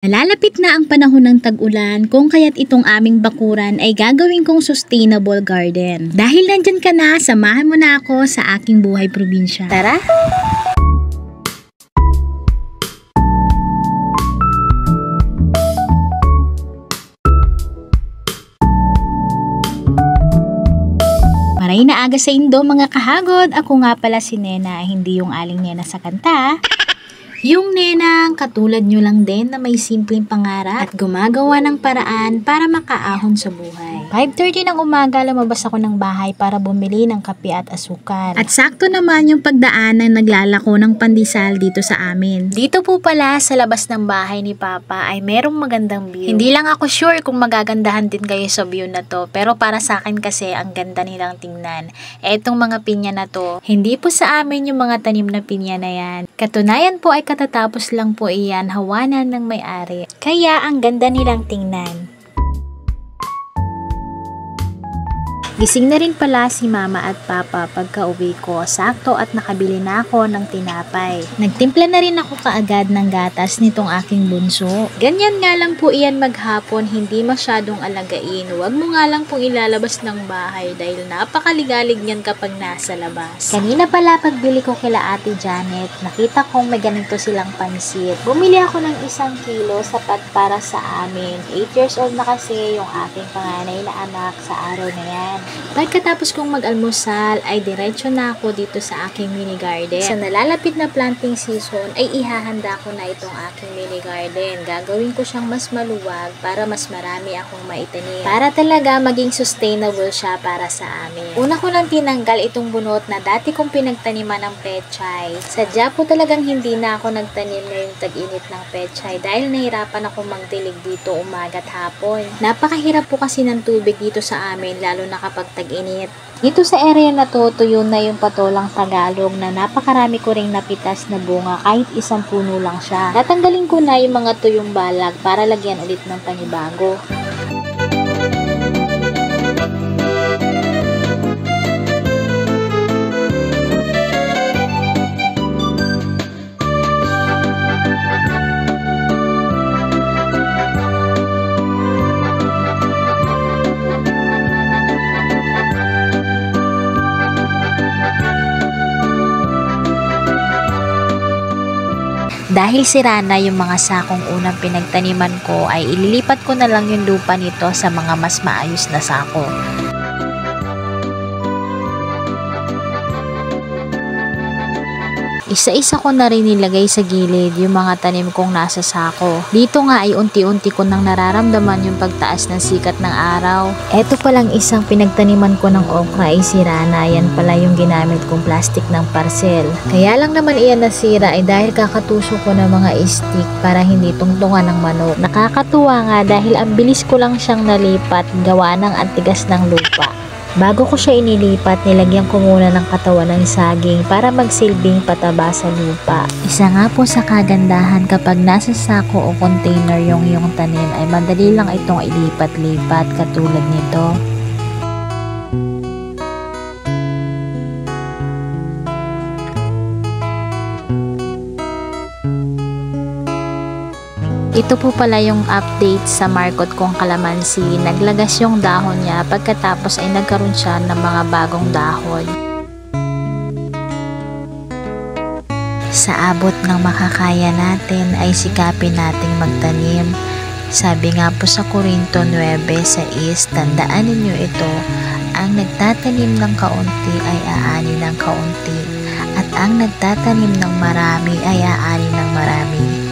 Nalalapit na ang panahon ng tag-ulan, kung kaya't itong aming bakuran ay gagawin kong sustainable garden. Dahil nandyan ka na, samahan mo na ako sa aking buhay probinsya. Tara! Maray na aga sa Indo mga kahagod, ako nga pala si Nena, hindi yung aling Nena sa kanta. Yung nenang katulad nyo lang din na may simpleng pangarap at gumagawa ng paraan para makaahon sa buhay. 5:30 ng umaga lumabas ako ng bahay para bumili ng kape at asukal. At sakto naman yung pagdaan ng naglalako ng pandesal dito sa amin. Dito po pala sa labas ng bahay ni Papa ay merong magandang view. Hindi lang ako sure kung magagandahan din kayo sa view na to, pero para sa akin kasi ang ganda nilang tingnan. Etong mga pinya na to, hindi po sa amin yung mga tanim na pinya na yan. Katunayan po ay katatapos lang po iyan hawanan ng may-ari. Kaya ang ganda nilang tingnan. Gising na rin pala si Mama at Papa pagka uwi ko, sakto at nakabili na ako ng tinapay. Nagtimpla na rin ako kaagad ng gatas nitong aking bunso. Ganyan nga lang po iyan maghapon, hindi masyadong alagain. Huwag mo nga lang pong ilalabas ng bahay dahil napakaligalig niyan kapag nasa labas. Kanina pala pagbili ko kila Ate Janet, nakita kong may ganito silang pansit. Bumili ako ng 1 kilo, sapat para sa amin. 8 years old na kasi yung aking panganay na anak sa araw na yan. Pagkatapos kong mag-almusal ay diretso na ako dito sa aking mini garden. Sa nalalapit na planting season ay ihahanda ko na itong aking mini garden. Gagawin ko siyang mas maluwag para mas marami akong maitanim. Para talaga maging sustainable siya para sa amin. Una ko lang tinanggal itong bunot na dati kong pinagtaniman ng pechay. Sadya po talagang hindi na ako nagtanim ngayong tag-init ng pechay dahil nahirapan ako magdilig dito umaga't hapon. Napakahirap po kasi ng tubig dito sa amin lalo na kapag tag-init. Dito sa area na to, tuyo na yung patolang Tagalog na napakarami ko ring napitas na bunga kahit isang puno lang siya. Natanggalin ko na yung mga tuyong balag para lagyan ulit ng panibago. Dahil sira na yung mga sakong unang pinagtaniman ko, ay ililipat ko na lang yung lupa nito sa mga mas maayos na sako. Isa-isa ko na rin nilagay sa gilid yung mga tanim kong nasa sako. Dito nga ay unti-unti ko nang nararamdaman yung pagtaas ng sikat ng araw. Eto palang isang pinagtaniman ko ng okra ay sira na. Yan pala yung ginamit kong plastic ng parcel. Kaya lang naman iyan nasira ay dahil kakatusok ko ng mga stick para hindi tungtungan ng manok. Nakakatuwa nga dahil ang bilis ko lang siyang nalipat gawa ng antigas ng lupa. Bago ko siya inilipat, nilagyan ko muna ng katawan ng saging para magsilbing pataba sa lupa. Isa nga po sa kagandahan kapag nasa sako o container yung iyong tanim ay madali lang itong ilipat-lipat katulad nito. Ito po pala yung update sa markot kong kalamansi. Naglagas yung dahon niya, pagkatapos ay nagkaroon siya ng mga bagong dahon. Sa abot ng makakaya natin ay sikapin nating magtanim. Sabi nga po sa Korinto 9:6, tandaan ninyo ito, ang nagtatanim ng kaunti ay aani ng kaunti, at ang nagtatanim ng marami ay aani ng marami.